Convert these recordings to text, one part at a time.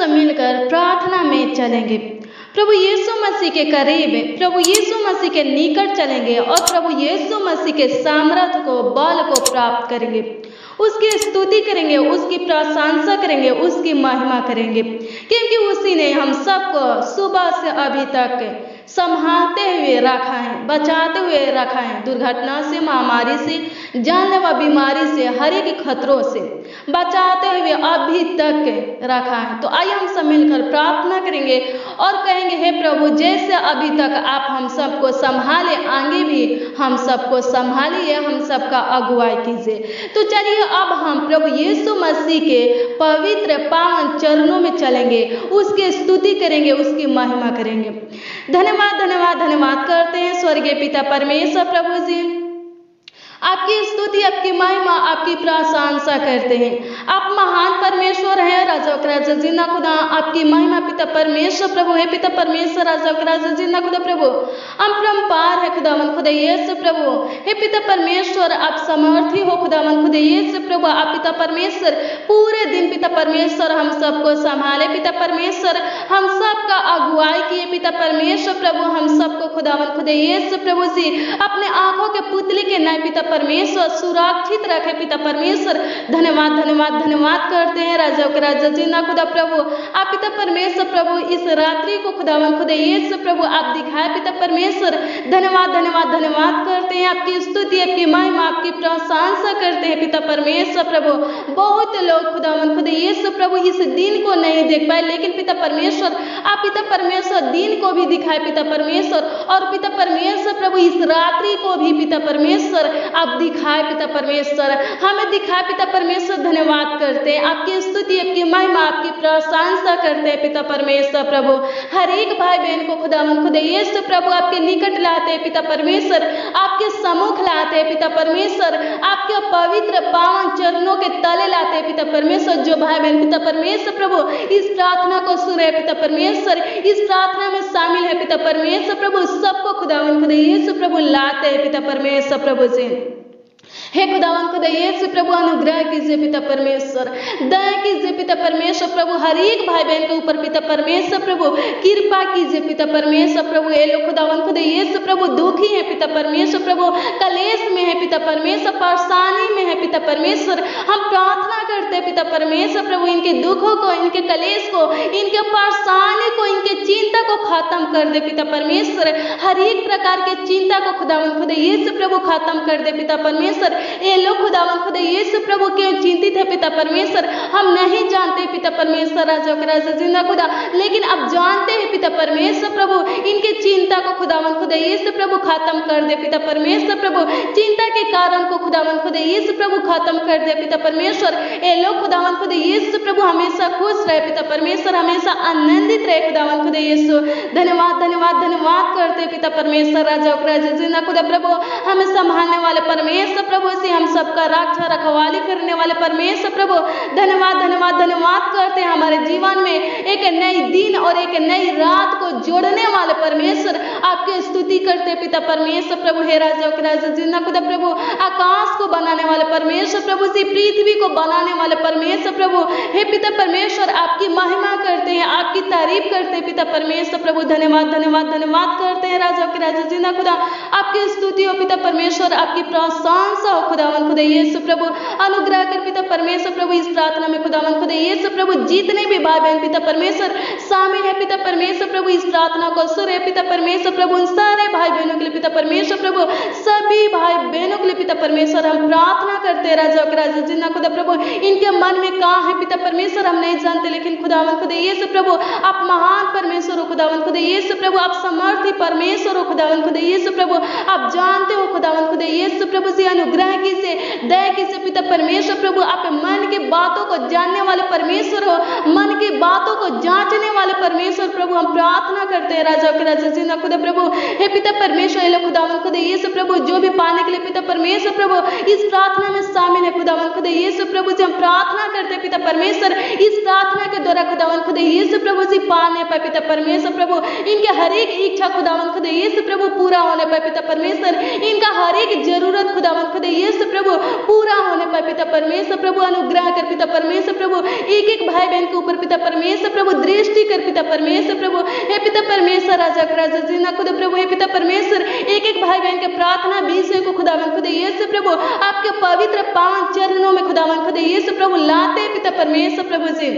सब मिलकर प्रार्थना में चलेंगे। प्रभु यीशु मसीह के करीब, प्रभु यीशु मसीह के निकट चलेंगे और प्रभु यीशु मसीह के सामर्थ्य को, बल को प्राप्त करेंगे। उसकी स्तुति करेंगे, उसकी प्रशंसा करेंगे, उसकी महिमा करेंगे, क्योंकि उसी ने हम सबको सुबह से अभी तक संभालते हुए रखा है, बचाते हुए रखा है, दुर्घटना से, महामारी से, जानलेवा बीमारी से, हर एक खतरों से बचाते हुए अभी तक रखा है। तो आइए हम सब मिलकर प्रार्थना करेंगे और कहेंगे, हे प्रभु, जैसे अभी तक आप हम सबको संभाले, आगे भी हम सबको संभालिए, हम सबका अगुवाई कीजिए। तो चलिए अब हम प्रभु यीशु मसीह के पवित्र पावन चरणों में चलेंगे, उसकी स्तुति करेंगे, उसकी महिमा करेंगे। धन्यवाद धन्यवाद धन्यवाद करते हैं स्वर्गीय पिता परमेश्वर प्रभु जी, आपकी स्तुति, आपकी महिमा, आपकी प्रशंसा करते हैं। आप महान परमेश्वर हैं, राजा का राजा जिंदा खुदा, आपकी महिमा पिता परमेश्वर प्रभु है। पिता परमेश्वर, राजा का राजा जिंदा खुदा प्रभु, हम परम्पार है खुदावन खुदा यीशु प्रभु। हे पिता परमेश्वर, आप समर्थी हो खुदावन खुदा यीशु प्रभु। आप पिता परमेश्वर पूरे दिन पिता परमेश्वर हम सबको संभाले, पिता परमेश्वर हम सबका अगुवाई किए, पिता परमेश्वर प्रभु हम सबको खुदावन खुदा यीशु प्रभु जी अपने आंखों के पुतली के न्याय पिता परमेश्वर सुरक्षित रखे। पिता परमेश्वर धन्यवाद धन्यवाद धन्यवाद करते हैं राजा के राजा जिंदा खुदा प्रभु। आप पिता परमेश्वर प्रभु इस रात्रि को खुदावन खुदा यीशु प्रभु आप दिखाए, पिता परमेश्वर धन्यवाद धन्यवाद धन्यवाद करते हैं। आपकी स्तुति, आपकी महिमा, आपकी प्रशंसा करते हैं पिता परमेश्वर प्रभु। बहुत लोग खुदावन खुदा यीशु प्रभु इस दिन को नहीं देख पाए, लेकिन पिता परमेश्वर आप पिता परमेश्वर दिन को भी दिखाए पिता परमेश्वर, और पिता परमेश्वर प्रभु इस रात्रि को भी पिता परमेश्वर आप दिखाए पिता परमेश्वर, हमें दिखाए पिता परमेश्वर। धन्यवाद करते हैं, आपकी स्तुति, आपकी महिमा, आपकी प्रशंसा करते हैं पिता परमेश्वर प्रभु। हर एक भाई बहन को खुदावन खुदा यीशु प्रभु आपके निकट लाते हैं पिता परमेश्वर, आपके सम्मुख लाते हैं पिता परमेश्वर, आपके पवित्र पावन चरणों के तले लाते हैं पिता परमेश्वर। जो भाई बहन पिता परमेश्वर प्रभु इस प्रार्थना को सुने पिता परमेश्वर, इस प्रार्थना में शामिल है पिता परमेश्वर प्रभु, सबको खुदावन खुदा यीशु प्रभु लाते हैं पिता परमेश्वर प्रभु जी। हे खुदावन खुदा यीशु प्रभु अनुग्रह कीजिए पिता परमेश्वर, दया कीजिए पिता परमेश्वर प्रभु, हर एक भाई बहन के ऊपर पिता परमेश्वर प्रभु कृपा कीजिए पिता परमेश्वर प्रभु। ये लोग खुदावन खुदा यीशु प्रभु दुखी है पिता परमेश्वर प्रभु, कलेश में है पिता परमेश्वर, परेशानी में है पिता परमेश्वर। हम प्रार्थना करते हैं पिता परमेश्वर प्रभु, इनके दुखों को, इनके कलेश को, इनके परेशानी को, इनके चिंता को खत्म कर दे पिता परमेश्वर। हर एक प्रकार के चिंता को खुदावन खुदा यीशु प्रभु खत्म कर दे पिता परमेश्वर। ये लोग खुदावन खुदा यीशु प्रभु क्यों चिंतित है पिता परमेश्वर, हम नहीं जानते पिता परमेश्वर, राजा का राजा जिंदा खुदा, लेकिन अब जानते हैं पिता परमेश्वर प्रभु। इनके चिंता को खुदावन खुदा यीशु प्रभु खत्म कर दे पिता परमेश्वर प्रभु, चिंता के कारण को खुदावन खुदा यीशु प्रभु खत्म कर दे पिता परमेश्वर। ये लोग खुदावन खुदा यीशु प्रभु हमेशा खुश रहे पिता परमेश्वर, हमेशा आनंदित रहे खुदावन खुदा यीशु। धन्यवाद धन्यवाद धन्यवाद करते पिता परमेश्वर, राजा का राजा जिंदा खुदा प्रभु, हमें संभालने वाले परमेश्वर प्रभु से, हम सबका रक्षा रखवाली करने वाले परमेश्वर प्रभु। धन्यवाद धन्यवाद धन्यवाद करते हैं हमारे जीवन में एक नई दिन और एक नई रात को जोड़ने वाले परमेश्वर, आपकी स्तुति करते पिता परमेश्वर प्रभु। हे राजा के राजा जिंदा खुदा प्रभु, आकाश को बनाने वाले परमेश्वर प्रभु से, पृथ्वी को बनाने वाले परमेश्वर प्रभु। हे पिता परमेश्वर आपकी महिमा करते हैं, आपकी तारीफ करते हैं पिता परमेश्वर प्रभु। धन्यवाद धन्यवाद धन्यवाद करते हैं राजा के राजा जिंदा खुदा, आपकी स्तुति हो पिता परमेश्वर, आपकी प्रशंसा हो खुदावन खुदा यीशु प्रभु। अनुग्रह कर पिता परमेश्वर प्रभु इस प्रार्थना में खुदावन खुदा यीशु प्रभु, जितने भी भाई बहन पिता परमेश्वर शामिल है पिता परमेश्वर प्रभु, इस प्रार्थना को सुने पिता परमेश्वर प्रभु। उन सारे भाई बहनों के लिए पिता परमेश्वर प्रभु, सभी भाई बहनों के लिए पिता परमेश्वर हम प्रार्थना करते हैं राजा का राजा जिंदा खुदा प्रभु। इनके मन में कहाँ है पिता परमेश्वर हम नहीं जानते, लेकिन खुदावन खुदा यीशु प्रभु आप महान परमेश्वर हो खुदावन खुदा यीशु प्रभु, आप समर्थी परमेश्वर हो खुदावन खुदा यीशु प्रभु, आप जानते हो खुदावन खुदा यीशु प्रभु से। अनुग्रह कीजिए, दया कीजिए पिता परमेश्वर प्रभु, आप मन की बातों को जानने वाले परमेश्वर हो, मन की बातों को जांचने वाले परमेश्वर प्रभु। हम प्रार्थना करते हैं राजा के राजा जिंदा खुदा प्रभु। हे पिता परमेश्वर, ये लोग खुदावन खुदा यीशु प्रभु जो भी पाने के लिए पिता परमेश्वर प्रभु इस प्रार्थना में शामिल है खुदावन खुदा यीशु प्रभु से, हम प्रार्थना करते हैं पिता परमेश्वर, इस प्रार्थना के द्वारा खुदावन खुदा यीशु प्रभु से पाने पर पिता परमेश्वर प्रभु, इनके हर एक इच्छा खुदावन खुदा यीशु प्रभु पूरा होने पर पिता परमेश्वर, इनका हर एक जरूरत खुदावन खुदा यीशु प्रभु पूरा होने पर पिता परमेश्वर प्रभु। अनुग्रह कर पिता परमेश्वर प्रभु, एक एक भाई बहन के ऊपर पिता परमेश्वर परमेश्वर प्रभु दृष्टि कर पिता परमेश्वर प्रभु। हे पिता परमेश्वर राजा का राजा जी ना खुदा प्रभु। हे पिता परमेश्वर एक एक भाई बहन के प्रार्थना विषय को खुदावन खुदा यीशु प्रभु आपके पवित्र पावन चरणों में खुदावन खुदा यीशु प्रभु लाते पिता परमेश्वर प्रभु जी।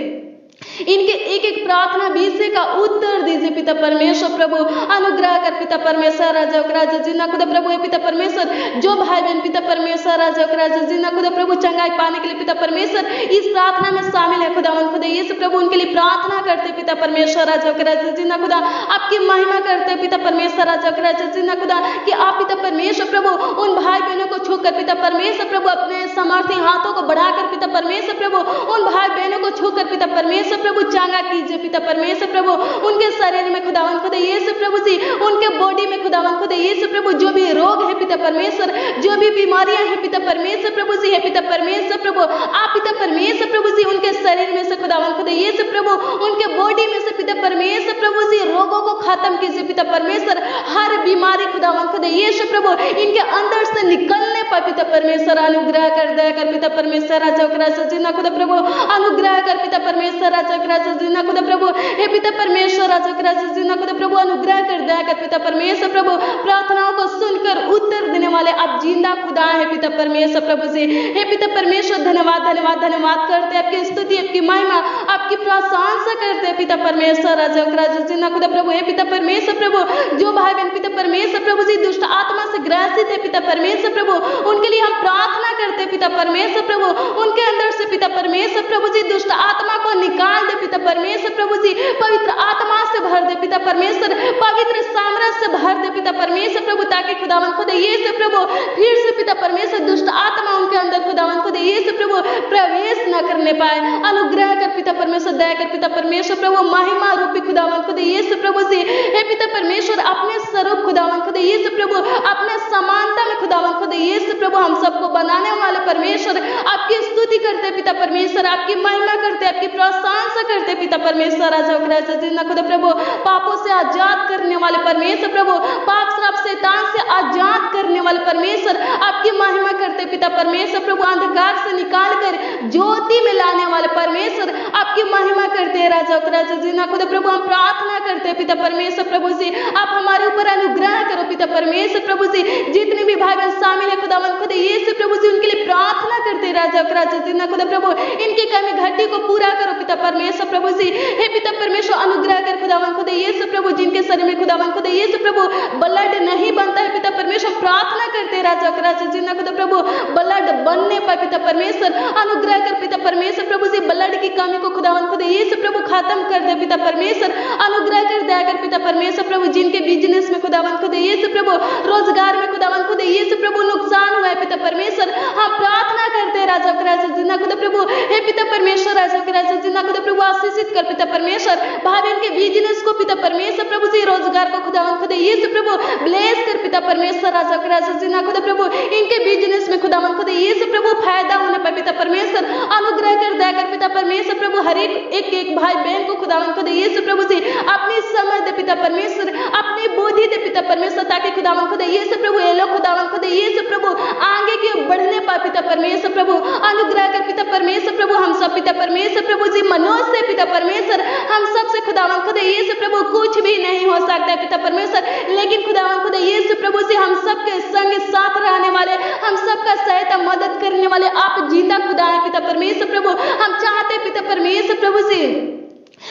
इनके एक एक प्रार्थना विषय का उत्तर दीजिए पिता परमेश्वर प्रभु। अनुग्रह कर पिता परमेश्वर राजा राजा जी ना खुदा प्रभु। पिता परमेश्वर जो भाई बहन पिता परमेश्वर राजा राजा जी ना खुदा प्रभु चंगाई पाने के लिए पिता परमेश्वर इस प्रार्थना में शामिल है खुदावन खुदा यीशु प्रभु, उनके लिए प्रार्थना करते पिता परमेश्वर राजा राजा जी ना खुदा आपकी महिमा करते पिता परमेश्वर राजा राजा जी ना खुदा कि आप पिता परमेश्वर प्रभु उन भाई बहनों को छूकर पिता परमेश्वर प्रभु अपने सामर्थ्य हाथों को बढ़ाकर पिता परमेश्वर प्रभु उन भाई बहनों को छूकर पिता परमेश्वर प्रभु चांगा कीजिए पिता परमेश्वर प्रभु। उनके शरीर में खुदावन खुदा यीशु प्रभु जी, उनके बॉडी में खुदावन खुदा यीशु प्रभु जो भी रोग है पिता परमेश्वर, जो भी बीमारियां हैं पिता परमेश्वर प्रभु जी है पिता परमेश्वर प्रभु आप पिता परमेश्वर प्रभु जी उनके शरीर में से खुदावन खुदा यीशु प्रभु उनके बॉडी में से पिता परमेश्वर प्रभु जी रोगों को खत्म कीजिए पिता परमेश्वर। हर बीमारी खुदावन खुदा यीशु प्रभु इनके अंदर से निकलने पर पिता परमेश्वर अनुग्रह कर दया कर पिता परमेश्वर राजा राजा जी ना खुदा प्रभु। अनुग्रह कर पिता परमेश्वर राजा राजा जी ना खुदा प्रभु। हे पिता परमेश्वर राजा राजा जी ना खुदा प्रभु अनुग्रह कर दया कर पिता परमेश्वर प्रभु। प्रार्थनाओं को सुनकर उत्तर देने वाले आप जिंदा खुदा है पिता परमेश्वर प्रभु जी। हे पिता परमेश्वर धन्यवाद धन्यवाद धन्यवाद करते आपकी स्तुति आपकी महिमा आपकी प्रशंसा करते हैं पिता परमेश्वर राजा राजा जी ना खुदा प्रभु। हे पिता परमेश्वर प्रभु जो भाई बहन पिता परमेश्वर प्रभु जी दुष्ट आत्मा से ग्रसित है पिता परमेश्वर प्रभु उनके लिए हम प्रार्थना करते पिता परमेश्वर प्रभु। उनके अंदर से पिता परमेश्वर प्रभु जी दुष्ट आत्मा को निकाल दे पिता परमेश्वर प्रभु जी। पवित्र आत्मा से भर दे पिता परमेश्वर, पवित्र सामर्थ्य से भर दे पिता परमेश्वर प्रभु ताकि खुदावन खुदा यीशु प्रभु फिर से पिता परमेश्वर दुष्ट आत्मा उनके अंदर खुदावन खुदा यीशु प्रभु प्रवेश न करने पाए। अनुग्रह कर पिता परमेश्वर दया कर पिता परमेश्वर प्रभु महिमा रूपी खुदावन खुदा यीशु प्रभु जी। हे पिता परमेश्वर अपने स्वरूप खुदावन खुदा यीशु प्रभु अपने समानता में खुदावन खुदा यीशु प्रभु हम सबको बनाने वाले परमेश्वर आपकी स्तुति करते पिता परमेश्वर आपकी महिमा करते आपकी प्रशंसा करते पिता परमेश्वर राजा राजा जी ना खुदा प्रभु। पापों से आजाद करने वाले परमेश्वर प्रभु, पाप श्राप शैतान से आजाद करने वाले परमेश्वर आपकी महिमा करते पिता परमेश्वर प्रभु। अंधकार से निकाल कर ज्योति में लाने वाले परमेश्वर आपकी महिमा करते राजा राजा जी ना खुदा प्रभु। हम प्रार्थना करते पिता परमेश्वर प्रभु जी आप हमारे ऊपर अनुग्रह करो पिता परमेश्वर प्रभु जी। जितने भी भाई बहन शामिल है खुदावन खुदा यीशु प्रभु जी उनके लिए प्रार्थना करते राजा राजा जी ना खुदा प्रभु। इनकी कमी घटी को पूरा करो पिता परमेश्वर प्रभु जी। हे पिता परमेश्वर अनुग्रह कर खुदावन खुदा यीशु प्रभु जिनके शरीर में खुदावन खुदा यीशु प्रभु ब्लड नहीं बनता है पिता परमेश्वर प्रार्थना करते राजा राजा जी ना खुदा प्रभु ब्लड बनने पर पिता परमेश्वर अनुग्रह कर पिता परमेश्वर प्रभु जी। ब्लड की कमी को खुदावन खुदा यीशु प्रभु खत्म कर दे पिता परमेश्वर। अनुग्रह कर दया कर पिता परमेश्वर प्रभु जिनके बिजनेस में खुदावन खुदा यीशु प्रभु रोजगार में खुदावन खुदा यीशु प्रभु नुकसान हुआ है पिता परमेश्वर हम प्रार्थना करते राजा राजा जी ना खुदा प्रभु। हे पिता परमेश्वर राजा राजा जी ना खुदा प्रभु आशीषित कर पिता परमेश्वर भाई बहन के बिजनेस को पिता परमेश्वर प्रभु जी रोजगार को खुदावन खुदा यीशु प्रभु ब्लेस कर पिता परमेश्वर राजा राजा जी ना खुदा प्रभु। इनके बिजनेस में खुदावन खुदा यीशु प्रभु फायदा होने पर पिता परमेश्वर अनुग्रह कर दया कर पिता परमेश्वर प्रभु। हर एक भाई बहन को खुदावन खुदा यीशु प्रभु जी अपनी समझ दे पिता परमेश्वर अपनी बुद्धि दे पिता परमेश्वर ताकि खुदावन खुदा यीशु प्रभु ये लोग खुदावन खुदा यीशु प्रभु आगे के बढ़ने पाए पिता परमेश्वर प्रभु। अनुग्रह कर पिता परमेश्वर प्रभु हम सब पिता परमेश्वर प्रभु जी मनुष्य से पिता परमेश्वर हम सब से खुदावन खुदा यीशु प्रभु कुछ भी नहीं हो सकता है पिता परमेश्वर, लेकिन खुदावन खुदा यीशु प्रभु से हम सबके संग साथ रहने वाले हम सबका सहायता मदद करने वाले आप जिंदा खुदा है पिता परमेश्वर प्रभु। हम चाहते पिता परमेश्वर प्रभु से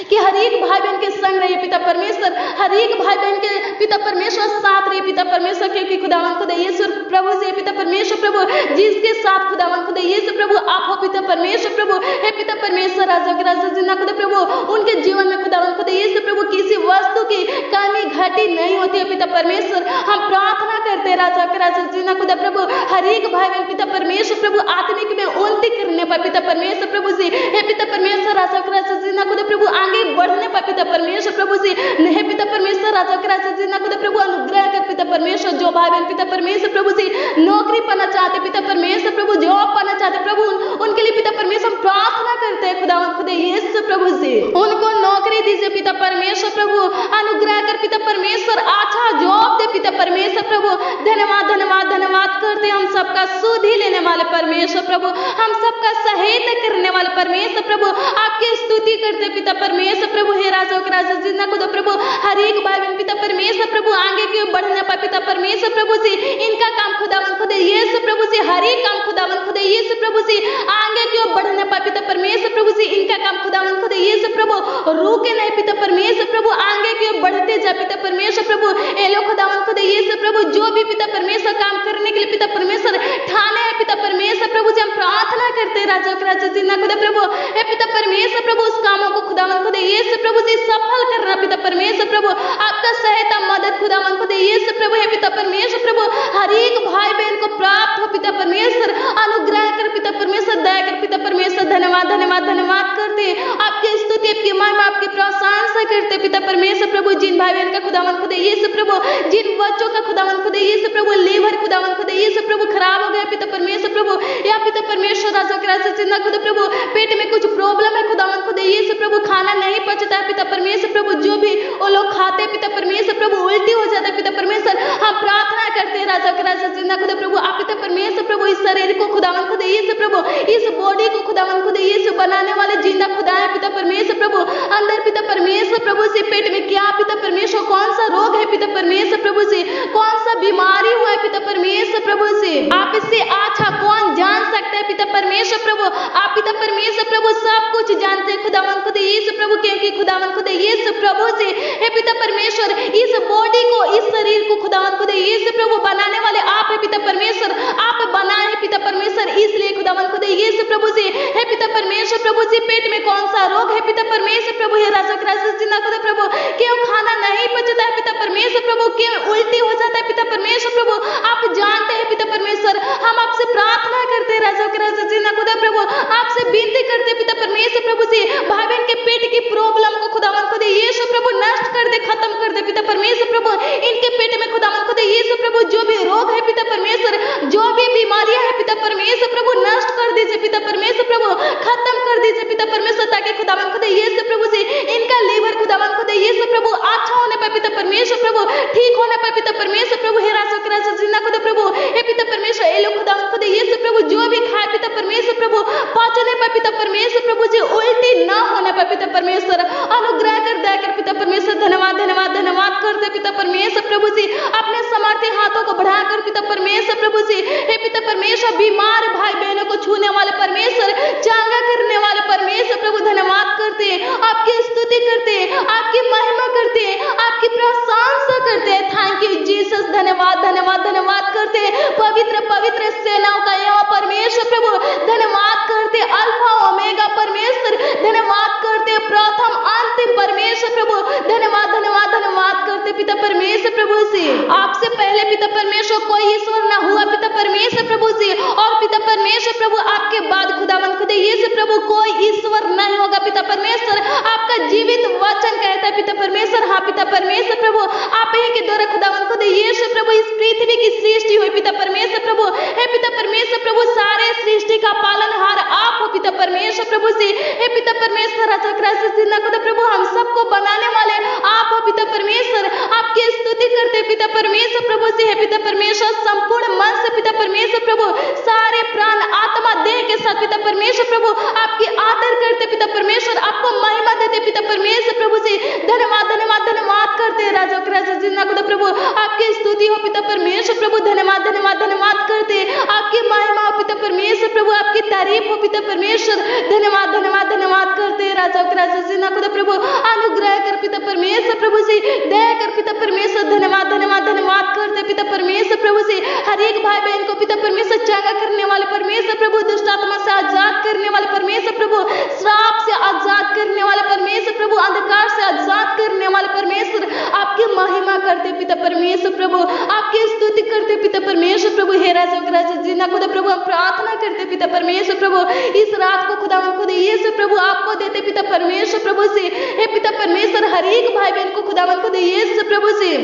कि हर एक भाई बहन के संग रहिए पिता परमेश्वर, हर एक भाई बहन के पिता परमेश्वर साथ रहिए पिता परमेश्वर। क्योंकि खुदावन खुदा यीशु प्रभु से पिता परमेश्वर प्रभु जिसके साथ खुदावन खुदा यीशु प्रभु आप हो पिता परमेश्वर प्रभु। हे पिता परमेश्वर राजा राजा जिन्ना खुदा प्रभु उनके जीवन में खुदावन खुदा यीशु प्रभु किसी वस्तु की कमी घटी नहीं होती है पिता परमेश्वर। हम प्रार्थना करते राजा राजा जिन्ना खुदा प्रभु हर एक भाई बहन पिता परमेश्वर प्रभु आत्मिक में उन्नति करने पर पिता परमेश्वर प्रभु जी। हे पिता परमेश्वर राजा राजा जिन्ना खुदा प्रभु आगे बढ़ने पर पिता परमेश्वर प्रभु जी। हे पिता परमेश्वर राजा राजा जिन्ना खुदा प्रभु अनुग्रह कर पिता परमेश्वर। जो भाई बहन पिता परमेश्वर प्रभु जी नौकरी पाना चाहते पिता परमेश्वर प्रभु जॉब पाना चाहते प्रभु उनके लिए पिता परमेश्वर प्रार्थना करते हैं खुदावन खुदा यीशु प्रभु जी उनको नौकरी दीजिए पिता परमेश्वर प्रभु, अनुग्रह कर पिता परमेश्वर, अच्छा जॉब दे पिता परमेश्वर प्रभु। धन्यवाद धन्यवाद धन्यवाद करते हम सबका सुध ही लेने वाले परमेश्वर प्रभु, हम सबका सहायता करने वाले परमेश्वर प्रभु, आपकी स्तुति करते पिता परमेश्वर प्रभु। हे राजा के राजा जिन्ना खुदा प्रभु, हर एक भाई बहन पिता परमेश्वर प्रभु आगे क्यों बढ़ने पाए पिता परमेश्वर प्रभु से, इनका काम खुदावन खुदे यीशु प्रभु से, हर एक काम खुदावन खुदे यीशु प्रभु से आगे क्यों बढ़ने पाए पिता परमेश्वर प्रभु से, इनका काम खुदावन खुदे यीशु प्रभु रुके नहीं पिता परमेश्वर प्रभु, आगे क्यों बढ़ते जा पिता परमेश्वर प्रभु। ए लो खुदावन खुदे यीशु प्रभु, जो भी पिता परमेश्वर काम करने के लिए पिता परमेश्वर ठाने है पिता परमेश्वर प्रभु जी, हम प्रार्थना करते राजा के राजा जिन्ना खुदा प्रभु, हे पिता परमेश्वर प्रभु उस कामों को खुदावन खुदे यीशु प्रभु जी सफल करना पिता परमेश्वर प्रभु, आपका सहायता मदद खुदावन खुदे यीशु प्रभु। हे पिता परमेश्वर प्रभु, हर एक भाई बहन को प्राप्त हो पिता परमेश्वर, अनुग्रह कर पिता परमेश्वर, दया कर पिता परमेश्वर। धन्यवाद धन्यवाद धन्यवाद करते, आपकी स्तुति आपकी महिमा आपकी प्रशंसा करते पिता परमेश्वर प्रभु। जिन भाई बहन का खुदावन खुदे यीशु प्रभु, जिन बच्चों का खुदावन खुदे यीशु प्रभु लीवर खुदावन खुदे यीशु प्रभु खराब हो गया पिता परमेश्वर प्रभु, या पिता परमेश्वर राजा के राजा जिन्ना खुदा प्रभु पेट में कुछ प्रॉब्लम है खुदावन खुदे यीशु प्रभु, खाना नहीं पचता है पिता परमेश्वर प्रभु, जो भी वो लोग खाते पिता परमेश्वर प्रभु उल्टी हो जाता है पिता परमेश्वर। हम प्रार्थना करते हैं राजा के राजा जिन्ना खुदा प्रभु, आप पिता परमेश्वर प्रभु इस शरीर को खुदावन खुदे यीशु प्रभु, इस बॉडी को खुदावन खुदे यीशु बनाने वाले जिंदा खुदा है पिता परमेश्वर प्रभु। अंदर पिता परमेश्वर प्रभु से पेट में क्या पिता परमेश्वर कौन सा रोग है पिता परमेश्वर प्रभु से, कौन सा बीमारी हुआ है पिता परमेश्वर प्रभु से, आप इससे अच्छा कौन जान सकता है पिता परमेश्वर प्रभु। आप पिता परमेश्वर प्रभु सब कुछ जानते हैं खुदावन खुदे यीशु प्रभु, क्योंकि खुदावन खुदे यीशु प्रभु से हे पिता परमेश्वर इस बॉडी को इस शरीर को खुदावन खुदे यीशु प्रभु बनाने वाले आप है पिता परमेश्वर, आप बनाए हैं पिता परमेश्वर, इसलिए खुदावन खुदे यीशु प्रभु से हे पिता परमेश्वर प्रभु जी पेट में कौन सा रोग है पिता परमेश्वर प्रभु। हे राजा के राजा जिन्ना खुदा प्रभु, क्यों खाना नहीं पचता है पिता परमेश्वर प्रभु, क्यों उल्टी हो जाता है पिता परमेश्वर प्रभु, आप जानते हैं पिता परमेश्वर। हम आपसे प्रार्थना करते हैं राजा के राजा जिन्ना खुदा प्रभु, आपसे विनती करते पिता परमेश्वर प्रभु से भाई बहन के पेट की प्रॉब्लम को खुदावन खुदे यीशु प्रभु नष्ट कर दे, खत्म कर दे पिता परमेश्वर प्रभु। इनके पेट में खुदावन खुदे यीशु प्रभु जो भी रोग है पिता परमेश्वर, जो भी बीमारियां है पिता परमेश्वर प्रभु नष्ट कर दीजिए पिता परमेश्वर प्रभु, खत्म कर दीजिए पिता परमेश्वर, ताकि खुदावन खुदे यीशु प्रभु से इनका लीवर खुदावन खुदे यीशु प्रभु अच्छा होने पाए पिता परमेश्वर प्रभु, ठीक होने पाए पिता परमेश्वर प्रभु। हे राजा के राजा जिन्ना खुदा प्रभु, हे पिता परमेश्वर ए लोग खुदावन खुदे यीशु प्रभु जो भी खाए पिता परमेश्वर प्रभु पचने पाए पिता परमेश्वर प्रभु जी, उल्टी ना होने पाए पिता परमेश्वर, अनुग्रह कर दया कर पिता परमेश्वर। धन्यवाद धन्यवाद धन्यवाद करते पिता परमेश्वर प्रभु जी, अपने समर्थी हाथों को बढ़ाकर पिता परमेश्वर प्रभु जी हे पिता परमेश्वर बीमार भाई बहनों को छूने वाले परमेश्वर, चांगा करने वाले परमेश्वर प्रभु धन्यवाद करते हैं, आपकी स्तुति करते हैं, आपकी महिमा करते हैं, आपकी प्रशंसा करते हैं। थैंक यू जीसस, धन्यवाद धन्यवाद धन्यवाद करते हैं पवित्र पवित्र सेनाओं का यहोवा परमेश्वर प्रभु, धन्यवाद करते अल्फा ओमेगा परमेश्वर, धन्यवाद करते प्रथम अंतिम परमेश्वर प्रभु, धन्यवाद धन्यवाद धन्यवाद करते पिता परमेश्वर प्रभु से। आपसे पहले पिता परमेश्वर कोई ईश्वर ना हुआ पिता परमेश्वर प्रभु से, और पिता परमेश्वर प्रभु आपके बाद खुदावन खुदे यीशु प्रभु कोई ईश्वर नहीं होगा पिता परमेश्वर। आपका जीवित वचन कहता है पिता परमेश्वर, हाँ पिता परमेश्वर प्रभु आप ही के द्वारा खुदावन खुदे यीशु प्रभु इस पृथ्वी की सृष्टि हुई पिता परमेश्वर प्रभु। हे पिता परमेश्वर प्रभु सारे सृष्टि का पालनहार आप हो पिता परमेश्वर प्रभु से, हे पिता परमेश्वर राजा क्राइस्ट जिन्ना खुदा प्रभु हम सबको बनाने वाले आप हो पिता परमेश्वर। आपकी स्तुति करते पिता परमेश्वर प्रभु से, हे पिता परमेश्वर संपूर्ण मन से पिता परमेश्वर प्रभु, सारे प्राण आत्मा देह के साथ पिता परमेश्वर प्रभु आपकी आदर करते पिता परमेश्वर, आपको महिमा देते पिता परमेश्वर प्रभु से। धन्यवाद धन्यवाद धन्यवाद करते राजा के राजा जिन्ना खुदा प्रभु, आपकी स्तुति हो पिता परमेश्वर प्रभु, धन्यवाद धन्यवाद धन्यवाद करते, आपकी महिमा हो पिता परमेश्वर प्रभु, आपकी तारीफ हो पिता परमेश्वर, धन्यवाद धन्यवाद धन्यवाद करते राजा के राजा जिन्ना खुदा प्रभु, अनुग्रह कर पिता परमेश्वर प्रभु से, दया कर पिता परमेश्वर, धन्यवाद धन्यवाद धन्यवाद करते पिता परमेश्वर प्रभु से। हर एक भाई बहन को पिता परमेश्वर चंगा करने वाले परमेश्वर प्रभु, दुष्ट आत्मा से आजाद करने वाले परमेश्वर प्रभु, श्राप से आजाद करने वाले परमेश्वर प्रभु, अंधकार से आजाद करने वाले परमेश्वर, आपकी महिमा करते पिता परमेश्वर प्रभु, आपकी स्तुति करते पिता परमेश्वर प्रभु। हे राजा जिन्ना खुदा प्रभु हम प्रार्थना करते पिता परमेश्वर प्रभु, इस रात को खुदा खुद यीशु प्रभु आपको देते पिता परमेश्वर प्रभु से, हे पिता परमेश्वर हर एक भाई बहन को खुदा खुद यीशु प्रभु से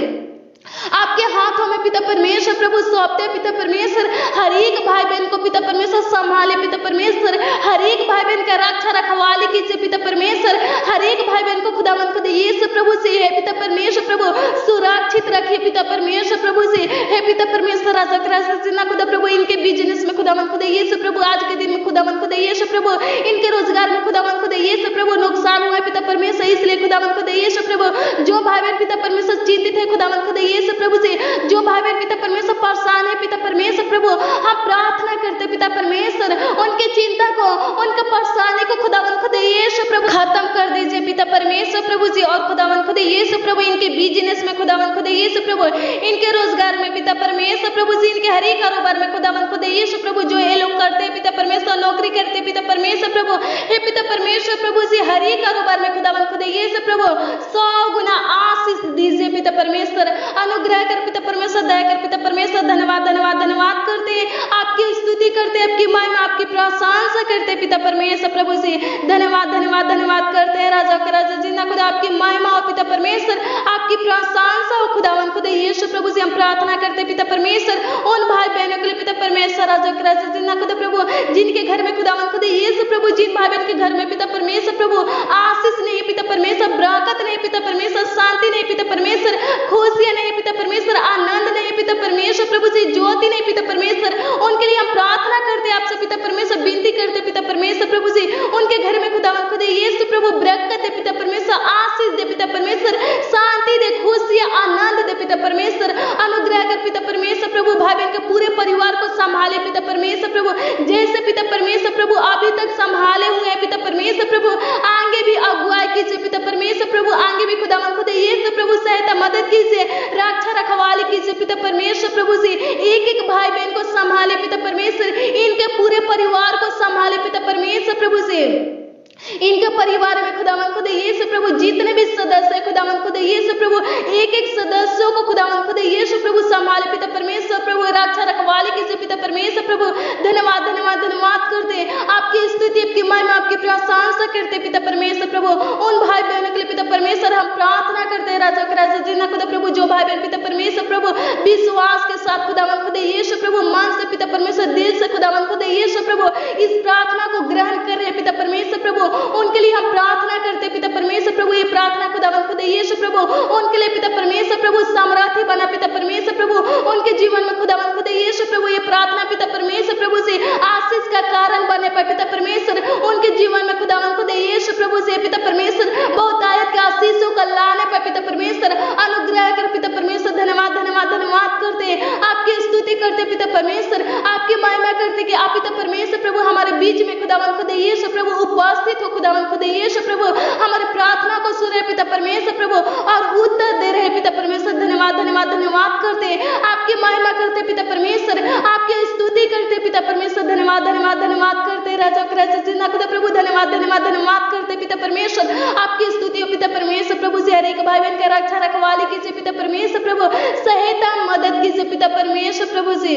आपके हाथों में पिता परमेश्वर प्रभु सौंपते पिता परमेश्वर, हर एक भाई बहन को पिता परमेश्वर संभाले पिता परमेश्वर, हर एक भाई बहन का रक्षा रखवाली कीजिए पिता परमेश्वर, हर एक भाई बहन को खुदावन खुदा यीशु प्रभु से हे पिता परमेश्वर प्रभु सुरक्षित रखिए पिता परमेश्वर प्रभु से हे पिता परमेश्वर राजा कृष्ण खुदा प्रभु इनके बिजनेस में खुदावन खुदा यीशु प्रभु आज के दिन में खुदावन खुदा यीशु प्रभु इनके रोजगार में खुदावन खुदा यीशु प्रभु नुकसान हुआ है पिता परमेश्वर, इसलिए खुदावन खुदा यीशु प्रभु जो भाई बहन पिता परमेश्वर चिंतित है खुदावन खुदा यीशु प्रभु से, जो भाई बहन पिता परमेश्वर परेशान है पिता परमेश्वर प्रभु हम प्रार्थना करते पिता परमेश्वर उनकी चिंता को उनके परेशानी को खुदावन खुदा यीशु प्रभु खत्म कर दीजिए पिता परमेश्वर प्रभु जी। और खुदावन खुदा यीशु प्रभु इनके बिजनेस में खुदावन खुदा यीशु प्रभु इनके रोजगार में पिता परमेश्वर प्रभु जी, इनके हर एक कारोबार में खुदावन खुदा यीशु प्रभु जो ये लोग करते हैं पिता परमेश्वर, नौकरी करते हैं पिता परमेश्वर प्रभु हे पिता परमेश्वर प्रभु जी हर एक कारोबार में खुदावन खुदा यीशु प्रभु 100 गुना आशीष दीजिए पिता परमेश्वर, अनुग्रह कर पिता परमेश्वर, दया कर पिता परमेश्वर। धन्यवाद धन्यवाद धन्यवाद करते हैं, आपकी स्तुति करते हैं, आपकी महिमा आपकी प्रशंसा करते हैं पिता परमेश्वर प्रभु से। धन्यवाद धन्यवाद धन्यवाद करते हैं राजा का राजा जिंदा खुदा, आपकी महिमा हो पिता परमेश्वर, आपकी प्रशंसा हो खुदावन खुदा यीशु प्रभु से। हम प्रार्थना करते हैं पिता परमेश्वर उन भाई बहनों के लिए पिता परमेश्वर राजा का राजा जिंदा खुदा प्रभु जिनके घर में खुदावन खुदा यीशु प्रभु, जिन भाई बहन के घर में पिता परमेश्वर प्रभु आशीष नहीं पिता परमेश्वर, बरकत नहीं पिता परमेश्वर, शांति नहीं पिता परमेश्वर, खुशियां नहीं पिता परमेश्वर, आनंद नहीं पिता परमेश्वर प्रभु से, ज्योति नहीं पिता परमेश्वर, उनके लिए हम प्रार्थना करते हैं आपसे पिता परमेश्वर, विनती करते पिता परमेश्वर प्रभु से उनके घर में खुदावन खुदा यीशु प्रभु बरकत दे पिता परमेश्वर, आशीष दे पिता परमेश्वर, शांति दे, खुशियां आनंद दे पिता परमेश्वर, अनुग्रह कर पिता परमेश्वर प्रभु भाई बहन के पूरे परिवार को संभाले पिता परमेश्वर प्रभु, जैसे पिता परमेश्वर प्रभु अभी तक संभाले हुए हैं पिता परमेश्वर प्रभु, आगे भी अगुवाई कीजिए पिता परमेश्वर प्रभु, आगे भी खुदावन खुदा यीशु प्रभु सहायता मदद कीजिए, रक्षा रखवाली कीजिए पिता परमेश्वर प्रभु से, एक एक भाई बहन को संभाले पिता परमेश्वर, इनके पूरे परिवार को संभाले पिता परमेश्वर प्रभु से, इनके परिवार में खुदावन खुदा यीशु प्रभु जितने भी सदस्य है खुदावन खुदा यीशु प्रभु एक एक सदस्यों को खुदावन खुदा यीशु प्रभु संभाले पिता परमेश्वर प्रभु, रक्षा रखवाली कीजिए पिता परमेश्वर प्रभु। धन्यवाद धन्यवाद धन्यवाद करते आपकी स्तुति आपकी महिमा आपकी प्रशंसा करते पिता परमेश्वर प्रभु उन भाई बहनों के लिए पिता परमेश्वर हम प्रार्थना करते हैं राजा का राजा जिंदा खुदा प्रभु, जो भाई बहन पिता परमेश्वर प्रभु विश्वास के साथ खुदावन खुदा यीशु प्रभु मन से पिता परमेश्वर दिल से खुदावन खुदा यीशु प्रभु इस प्रार्थना को ग्रहण कर रहे हैं पिता परमेश्वर प्रभु, उनके लिए हम प्रार्थना करते पिता परमेश्वर प्रभु, ये प्रार्थना खुदावन खुदा यीशु प्रभु उनके लिए पिता परमेश्वर प्रभु सामर्थ्य बना पिता परमेश्वर प्रभु, उनके जीवन में खुदावन खुदा यीशु प्रभु ये प्रार्थना पिता परमेश्वर प्रभु से आशीष का कारण बने पाए पिता परमेश्वर, उनके जीवन में खुदावन खुदा यीशु प्रभु से पिता परमेश्वर बहुत आयत के आशीषों का लाने पाए पिता परमेश्वर, अनुग्रह कर पिता परमेश्वर। धन्यवाद धन्यवाद धन्यवाद करते आपकी स्तुति करते पिता परमेश्वर, आपकी महिमा करते कि आप पिता परमेश्वर प्रभु हमारे बीच में खुदावन खुदा यीशु प्रभु उपस्थित हो खुदावन खुदा यीशु प्रभु, हमारी प्रार्थना को सुने पिता परमेश्वर प्रभु और उत्तर दे रहे पिता परमेश्वर। धन्यवाद धन्यवाद धन्यवाद करते आपकी महिमा करते पिता परमेश्वर, आपकी स्तुति करते पिता परमेश्वर। धन्यवाद धन्यवाद धन्यवाद करते राजा का राजा जिंदा खुदा प्रभु, धन्यवाद धन्यवाद धन्यवाद करते पिता परमेश्वर, आपकी स्तुति हो पिता परमेश्वर प्रभु से, हर एक भाई बहन का रक्षा रखवाली कीजिए पिता परमेश्वर प्रभु, सहायता मदद कीजिए पिता परमेश्वर प्रभु से,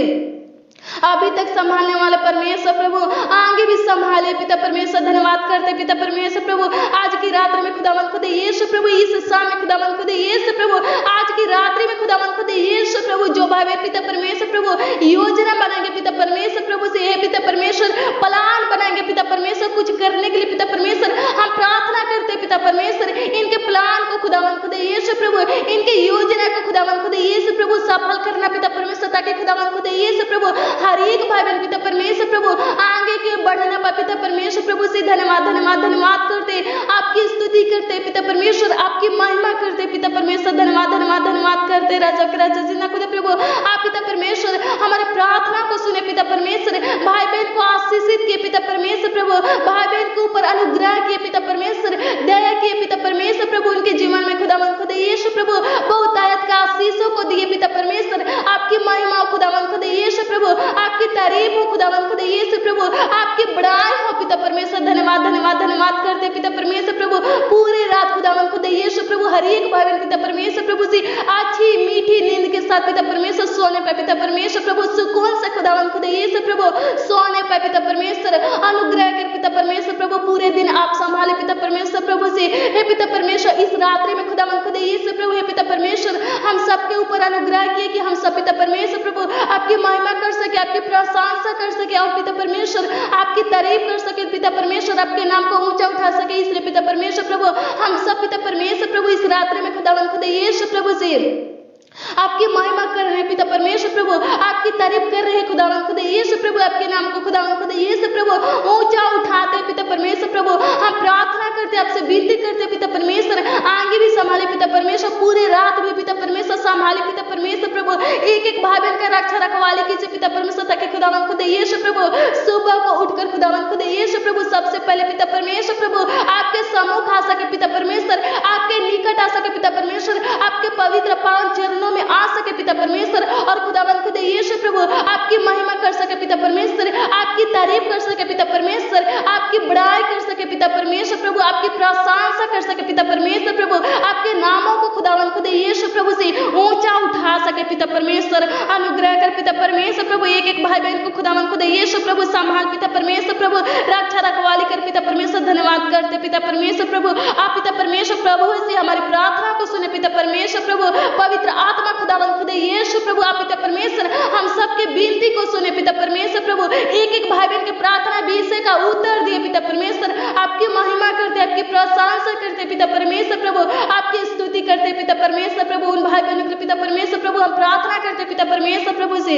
अभी तक संभालने वाले परमेश्वर प्रभु आगे भी संभाले पिता परमेश्वर। धन्यवाद करते पिता परमेश्वर प्रभु आज की रात्रि में खुदावन खुदा यीशु प्रभु, इस शाम में खुदावन खुदा यीशु प्रभु, आज की रात्रि में खुदावन खुदा यीशु प्रभु जो भाई पिता परमेश्वर प्रभु योजना बनाएंगे पिता परमेश्वर प्रभु से, हे पिता परमेश्वर प्लान बनाएंगे पिता परमेश्वर कुछ करने के लिए पिता परमेश्वर, हम प्रार्थना करते पिता परमेश्वर इनके प्लान को खुदावन खुदा यीशु प्रभु, इनके योजना को खुदावन खुदा यीशु प्रभु सफल करना पिता परमेश्वर, ताकि खुदावन खुदा यीशु प्रभु हर एक भाई बहन पिता परमेश्वर प्रभु आगे के बढ़ना पा पिता परमेश्वर प्रभु से। धन्यवाद धन्यवाद धन्यवाद करते आपकी स्तुति करते पिता परमेश्वर, आपकी महिमा करते पिता परमेश्वर। धन्यवाद धन्यवाद धन्यवाद करते राजा के राजा जिंदा खुदा प्रभु, आप पिता परमेश्वर हमारे प्रार्थना को सुने पिता परमेश्वर, भाई बहन को आशीषित किए पिता परमेश्वर प्रभु, भाई बहन के ऊपर अनुग्रह किए पिता परमेश्वर, दया किए पिता परमेश्वर प्रभु, उनके जीवन में खुदावन खुदा यीशु प्रभु बहुत आयत का आशीषों को दिए पिता परमेश्वर, आपकी महिमा खुदावन खुदा यीशु प्रभु, आपकी तारीफ हो खुदावन खुदा यीशु प्रभु, आपकी बड़ाई हो पिता परमेश्वर। धन्यवाद धन्यवाद धन्यवाद करते पिता परमेश्वर प्रभु, पूरे रात खुदावन खुदा यीशु प्रभु हर एक भाई बहन पिता परमेश्वर प्रभु से अच्छी मीठी नींद के साथ पिता परमेश्वर सोने पाए पिता परमेश्वर प्रभु, सुकून से खुदावन खुदा यीशु प्रभु सोने पाए पिता परमेश्वर, अनुग्रह कर पिता परमेश्वर प्रभु, पूरे दिन आप संभाले पिता परमेश्वर प्रभु से, हे पिता परमेश्वर इस रात्रि में खुदावन खुदा यीशु प्रभु, हे पिता परमेश्वर हम सबके ऊपर अनुग्रह किए कि हम सब पिता परमेश्वर प्रभु आपकी महिमा कर सके, आपकी प्रशंसा कर सके और पिता परमेश्वर आपकी तारीफ कर सके पिता परमेश्वर, आपके नाम को ऊंचा उठा सके। इसलिए पिता परमेश्वर प्रभु हम सब पिता परमेश्वर प्रभु इस रात्रि में खुदावंद खुदा यीशु प्रभु से आपकी महिमा कर रहे हैं पिता परमेश्वर प्रभु, आपकी तारीफ कर रहे हैं खुदावंद खुदा यीशु प्रभु, आपके नाम को खुदावंद खुदा यीशु प्रभु ऊंचा उठाते हैं पिता परमेश्वर प्रभु। हम प्रार्थना करते हैं, आपसे विनती करते हैं पिता परमेश्वर, आगे भी संभाले पिता परमेश्वर, पूरे रात भी पिता परमेश्वर संभाले पिता परमेश्वर प्रभु, एक एक भाई बहन का रक्षा रखवाली कीजिए पिता परमेश्वर, ताकि खुदावंद खुदा यीशु प्रभु सुबह को उठकर खुदावंद खुदा यीशु प्रभु सबसे पहले पिता परमेश्वर प्रभु आपके सम्मुख आ सके पिता परमेश्वर, आपके निकट आ सके पिता परमेश्वर, आपके पवित्र पावन चरणों में आ सके पिता परमेश्वर, और खुदावंद खुदा यीशु प्रभु आपकी महिमा कर सके पिता परमेश्वर, आपकी तारीफ कर सके पिता परमेश्वर, आपकी बड़ाई कर सके पिता परमेश्वर प्रभु, आपकी प्रशंसा कर सके पिता परमेश्वर प्रभु, आपके नामों को खुदावंद खुदा यीशु प्रभु से ऊंचा उठा सके पिता परमेश्वर। अनुग्रह कर पिता परमेश्वर प्रभु, एक एक भाई बहन को खुदावंद खुदा यीशु प्रभु संभाल पिता परमेश्वर प्रभु, रक्षा रखवाली कर पिता परमेश्वर। धन्यवाद करते पिता परमेश्वर प्रभु, आप पिता परमेश्वर प्रभु से हमारी प्रार्थना को सुने पिता परमेश्वर प्रभु, पवित्र आत्मा खुदावंद खुदा यीशु प्रभु आप पिता परमेश्वर हम सबके विनती को सुने पिता परमेश्वर प्रभु, एक एक भाई बहन के प्रार्थना विषय का उत्तर दिए पिता परमेश्वर, आपकी महिमा करते, आपकी प्रशंसा करते पिता परमेश्वर प्रभु, आपकी स्तुति करते पिता परमेश्वर प्रभु। उन भाई बहनों के पिता परमेश्वर प्रभु हम प्रार्थना करते पिता परमेश्वर प्रभु से,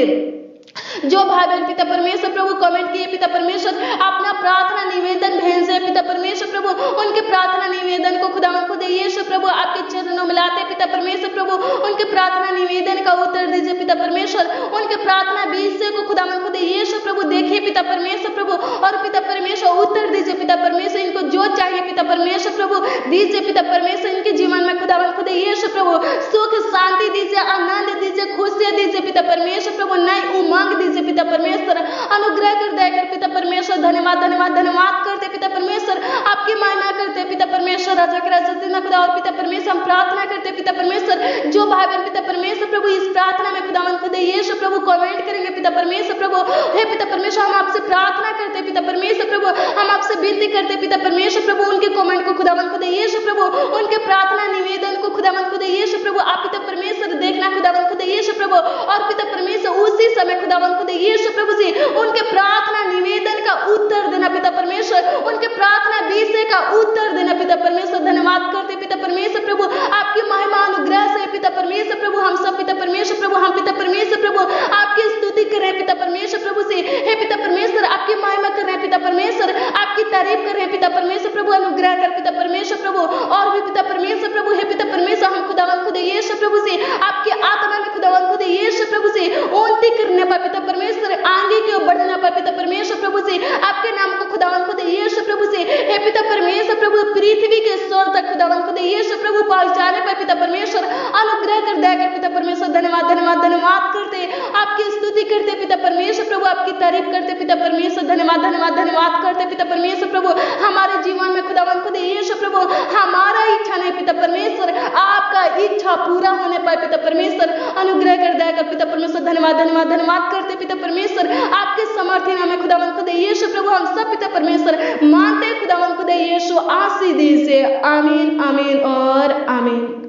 जो भाई बहन पिता परमेश्वर प्रभु कमेंट किए पिता परमेश्वर अपना प्रार्थना निवेदन भेजे पिता परमेश्वर प्रभु, उनके प्रार्थना निवेदन को खुदावंद खुदा यीशु प्रभु आपके चरणों में लाते पिता परमेश्वर प्रभु, उनके प्रार्थना निवेदन का उत्तर दीजिए पिता परमेश्वर, उनके प्रार्थना विषय को खुदावंद खुदा यीशु प्रभु देखिए पिता परमेश्वर प्रभु, और पिता परमेश्वर उत्तर दीजिए पिता परमेश्वर, इनको जो चाहिए पिता परमेश्वर प्रभु दीजिए पिता परमेश्वर, इनके जीवन में खुदावंद खुदा यीशु प्रभु सुख शांति दीजिए, आनंद दीजिए, खुशियां दीजिए पिता परमेश्वर प्रभु, नई उमंग दीजिए पिता परमेश्वर। अनुग्रह कर दया कर पिता परमेश्वर, धन्यवाद धन्यवाद धन्यवाद करते पिता परमेश्वर, आपकी महिमा करते पिता परमेश्वर, राजा के राजा खुदा और पिता परमेश्वर हम प्रार्थना करते पिता परमेश्वर, जो भाई बहन पिता परमेश्वर प्रभु इस प्रार्थना में खुदावंद खुदा यीशु प्रभु कमेंट करेंगे पिता परमेश्वर प्रभु, हे पिता परमेश्वर हम आपसे प्रार्थना करते पिता परमेश्वर प्रभु, हम आपसे विनती करते पिता परमेश्वर प्रभु, उनके कमेंट को खुदावंद खुदा यीशु प्रभु, उनके प्रार्थना निवेदन को खुदावंद खुदा यीशु प्रभु आप पिता परमेश्वर देखना खुदावंद खुदा यीशु प्रभु, और पिता परमेश्वर उसी समय खुदावंद खुदा यीशु प्रभु जी उनके प्रार्थना निवेदन का उत्तर देना पिता परमेश्वर, उनके प्रार्थना विषय का उत्तर देना पिता परमेश्वर। धन्यवाद करते पिता परमेश्वर प्रभु, आपकी महिमा अनुग्रह से पिता परमेश्वर प्रभु हम सब पिता परमेश्वर प्रभु, हम पिता परमेश्वर प्रभु आपकी स्तुति कर रहे हैं पिता परमेश्वर प्रभु से, हे पिता परमेश्वर आपकी महिमा कर रहे हैं पिता परमेश्वर, आपकी तारीफ कर रहे हैं पिता परमेश्वर प्रभु। अनुग्रह कर पिता परमेश्वर प्रभु, और भी पिता परमेश्वर प्रभु, हे पिता परमेश्वर हम खुदावंद खुदा यीशु प्रभु से आपकी आत्मा में खुदावंद खुदा यीशु प्रभु से उन्नति करने पर पिता परमेश्वर, आगे की ओर बढ़ने पर पिता परमेश्वर प्रभु से, आपके नाम को खुदावंद खुदा यीशु प्रभु से, हे पिता परमेश्वर प्रभु पृथ्वी के स्वर तक खुदावंद खुदा यीशु प्रभु पहुंचाने पर पिता परमेश्वर। अनुग्रह कर दया कर पिता परमेश्वर, धन्यवाद धन्यवाद धन्यवाद करते, आपकी स्तुति करते पिता परमेश्वर प्रभु, आपकी तारीफ करते पिता परमेश्वर। धन्यवाद धन्यवाद धन्यवाद करते पिता परमेश्वर प्रभु, हमारे जीवन में खुदावंद खुदा यीशु प्रभु हमारा इच्छा नहीं पिता परमेश्वर, आपका इच्छा पूरा होने पर पिता परमेश्वर। अनुग्रह कर दया कर पिता परमेश्वर, धन्यवाद धन्यवाद धन्यवाद करते पिता परमेश्वर, आपके समर्थन हमें खुदावंद खुदा यीशु प्रभु हम सब पिता परमेश्वर मानते खुदावंद खुदा यीशु आशीष दीजिए। आमीन आमीन और आमीन।